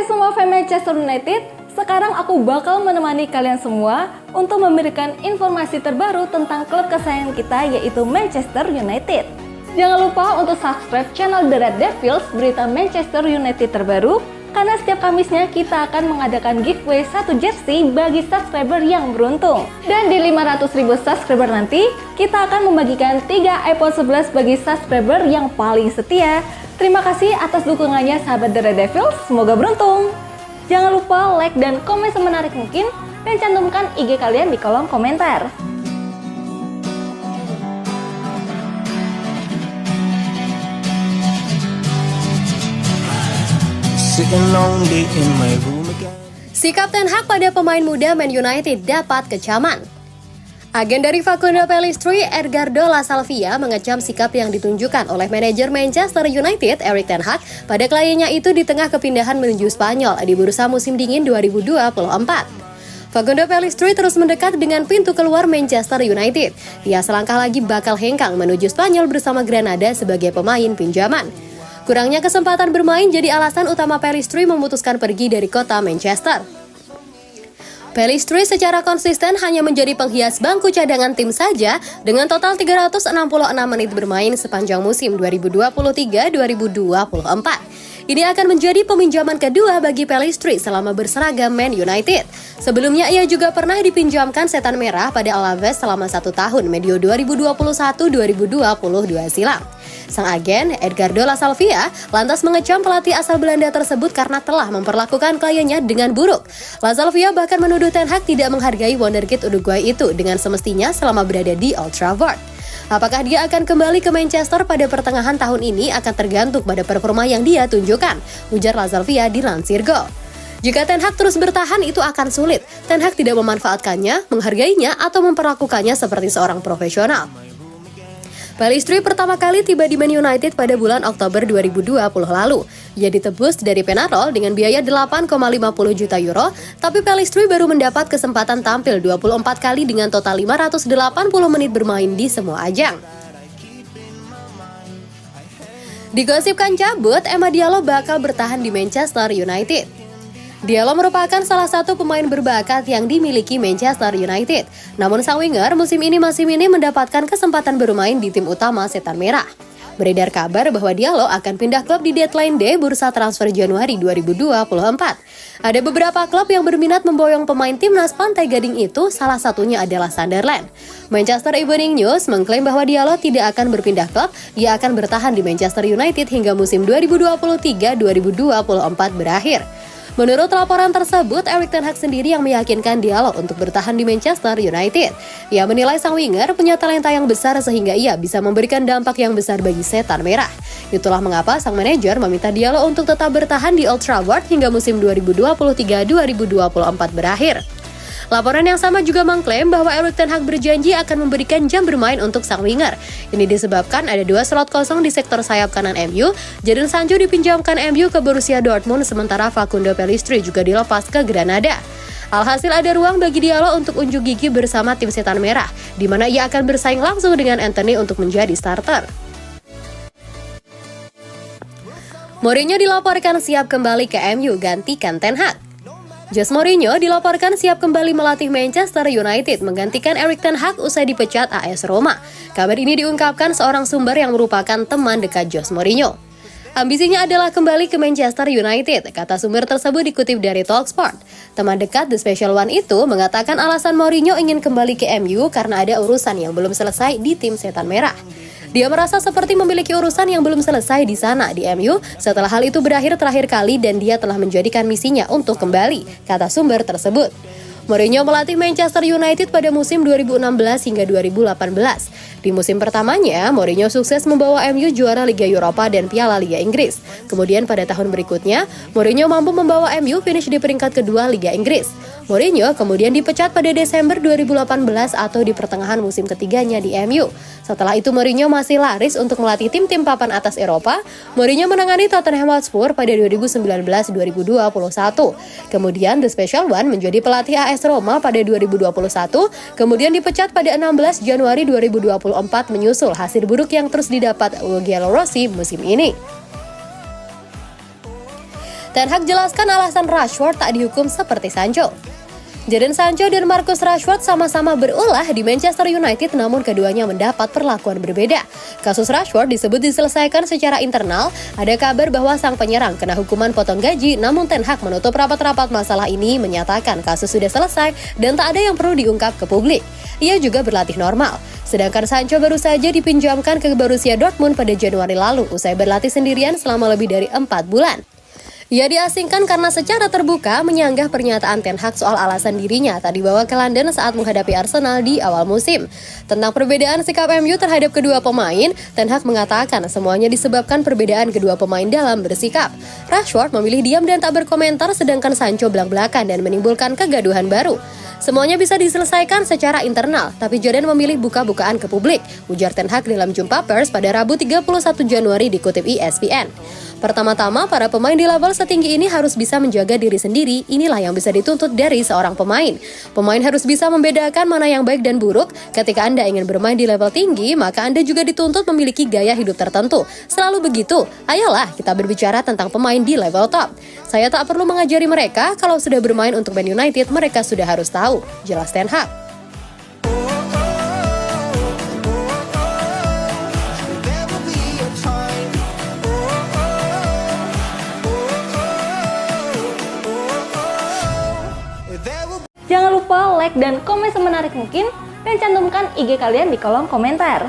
Hai semua fans Manchester United, sekarang aku bakal menemani kalian semua untuk memberikan informasi terbaru tentang klub kesayangan kita yaitu Manchester United. Jangan lupa untuk subscribe channel The Red Devils berita Manchester United terbaru, karena setiap Kamisnya kita akan mengadakan giveaway 1 jersey bagi subscriber yang beruntung. Dan di 500.000 subscriber nanti, kita akan membagikan 3 iPhone 11 bagi subscriber yang paling setia. Terima kasih atas dukungannya sahabat The Red Devils, semoga beruntung. Jangan lupa like dan komen semenarik mungkin, dan cantumkan IG kalian di kolom komentar. Sikap Ten Hag pada pemain muda Man United dapat kecaman. Agen dari Facundo Pellistri, Edgardo La Salvia mengecam sikap yang ditunjukkan oleh manajer Manchester United, Erik ten Hag, pada kliennya itu di tengah kepindahan menuju Spanyol di bursa musim dingin 2024. Facundo Pellistri terus mendekat dengan pintu keluar Manchester United. Dia selangkah lagi bakal hengkang menuju Spanyol bersama Granada sebagai pemain pinjaman. Kurangnya kesempatan bermain jadi alasan utama Pellistri memutuskan pergi dari kota Manchester. Pellistri secara konsisten hanya menjadi penghias bangku cadangan tim saja dengan total 366 menit bermain sepanjang musim 2023-2024. Ini akan menjadi peminjaman kedua bagi Pellistri selama berseragam Man United. Sebelumnya ia juga pernah dipinjamkan setan merah pada Alaves selama 1 tahun medio 2021-2022 silam. Sang agen, Edgardo La Salvia, lantas mengecam pelatih asal Belanda tersebut karena telah memperlakukan kliennya dengan buruk. La Salvia bahkan menuduh Ten Hag tidak menghargai wonderkid Uruguay itu dengan semestinya selama berada di Old Trafford. Apakah dia akan kembali ke Manchester pada pertengahan tahun ini akan tergantung pada performa yang dia tunjukkan, ujar La Salvia di Lansir Go. Jika Ten Hag terus bertahan itu akan sulit. Ten Hag tidak memanfaatkannya, menghargainya, atau memperlakukannya seperti seorang profesional. Pellistri pertama kali tiba di Man United pada bulan Oktober 2020 lalu. Ia ditebus dari Penarol dengan biaya 8,50 juta euro, tapi Pellistri baru mendapat kesempatan tampil 24 kali dengan total 580 menit bermain di semua ajang. Digosipkan cabut, Emma Diallo bakal bertahan di Manchester United. Diallo merupakan salah satu pemain berbakat yang dimiliki Manchester United. Namun sang winger musim ini mendapatkan kesempatan bermain di tim utama Setan Merah. Beredar kabar bahwa Diallo akan pindah klub di deadline day bursa transfer Januari 2024. Ada beberapa klub yang berminat memboyong pemain timnas Pantai Gading itu, salah satunya adalah Sunderland. Manchester Evening News mengklaim bahwa Diallo tidak akan berpindah klub, ia akan bertahan di Manchester United hingga musim 2023-2024 berakhir. Menurut laporan tersebut, Erik ten Hag sendiri yang meyakinkan Diallo untuk bertahan di Manchester United. Ia menilai sang winger punya talenta yang besar sehingga ia bisa memberikan dampak yang besar bagi Setan Merah. Itulah mengapa sang manajer meminta Diallo untuk tetap bertahan di Old Trafford hingga musim 2023-2024 berakhir. Laporan yang sama juga mengklaim bahwa Erik ten Hag berjanji akan memberikan jam bermain untuk sang winger. Ini disebabkan ada 2 slot kosong di sektor sayap kanan MU. Jadon Sancho dipinjamkan MU ke Borussia Dortmund, sementara Facundo Pellistri juga dilepas ke Granada. Alhasil ada ruang bagi Diallo untuk unjuk gigi bersama tim Setan Merah, di mana ia akan bersaing langsung dengan Anthony untuk menjadi starter. Mourinho dilaporkan siap kembali ke MU gantikan Ten Hag. Jose Mourinho dilaporkan siap kembali melatih Manchester United menggantikan Erik ten Hag usai dipecat AS Roma. Kabar ini diungkapkan seorang sumber yang merupakan teman dekat Jose Mourinho. Ambisinya adalah kembali ke Manchester United, kata sumber tersebut dikutip dari Talksport. Teman dekat The Special One itu mengatakan alasan Mourinho ingin kembali ke MU karena ada urusan yang belum selesai di tim Setan Merah. Dia merasa seperti memiliki urusan yang belum selesai di sana di MU setelah hal itu berakhir terakhir kali dan dia telah menjadikan misinya untuk kembali, kata sumber tersebut. Mourinho melatih Manchester United pada musim 2016 hingga 2018. Di musim pertamanya, Mourinho sukses membawa MU juara Liga Eropa dan Piala Liga Inggris. Kemudian pada tahun berikutnya, Mourinho mampu membawa MU finish di peringkat kedua Liga Inggris. Mourinho kemudian dipecat pada Desember 2018 atau di pertengahan musim ketiganya di MU. Setelah itu Mourinho masih laris untuk melatih tim-tim papan atas Eropa. Mourinho menangani Tottenham Hotspur pada 2019-2021. Kemudian The Special One menjadi pelatih AS Roma pada 2021, kemudian dipecat pada 16 Januari 2024 menyusul hasil buruk yang terus didapat Gianluigi Rossi musim ini. Ten Hag jelaskan alasan Rashford tak dihukum seperti Sancho. Jadon Sancho dan Marcus Rashford sama-sama berulah di Manchester United, namun keduanya mendapat perlakuan berbeda. Kasus Rashford disebut diselesaikan secara internal. Ada kabar bahwa sang penyerang kena hukuman potong gaji, namun Ten Hag menutup rapat-rapat masalah ini, menyatakan kasus sudah selesai dan tak ada yang perlu diungkap ke publik. Ia juga berlatih normal. Sedangkan Sancho baru saja dipinjamkan ke Borussia Dortmund pada Januari lalu, usai berlatih sendirian selama lebih dari 4 bulan. Ia diasingkan karena secara terbuka menyanggah pernyataan Ten Hag soal alasan dirinya tak dibawa ke London saat menghadapi Arsenal di awal musim. Tentang perbedaan sikap MU terhadap kedua pemain, Ten Hag mengatakan semuanya disebabkan perbedaan kedua pemain dalam bersikap. Rashford memilih diam dan tak berkomentar, sedangkan Sancho belak-belakan dan menimbulkan kegaduhan baru. Semuanya bisa diselesaikan secara internal, tapi Jadon memilih buka-bukaan ke publik, ujar Ten Hag dalam jumpa pers pada Rabu 31 Januari dikutip ESPN. Pertama-tama, para pemain di level setinggi ini harus bisa menjaga diri sendiri. Inilah yang bisa dituntut dari seorang pemain. Pemain harus bisa membedakan mana yang baik dan buruk. Ketika Anda ingin bermain di level tinggi, maka Anda juga dituntut memiliki gaya hidup tertentu. Selalu begitu. Ayolah kita berbicara tentang pemain di level top. Saya tak perlu mengajari mereka, kalau sudah bermain untuk Man United, mereka sudah harus tahu, jelas Ten Hag. Jangan lupa like dan komen semenarik mungkin dan cantumkan IG kalian di kolom komentar.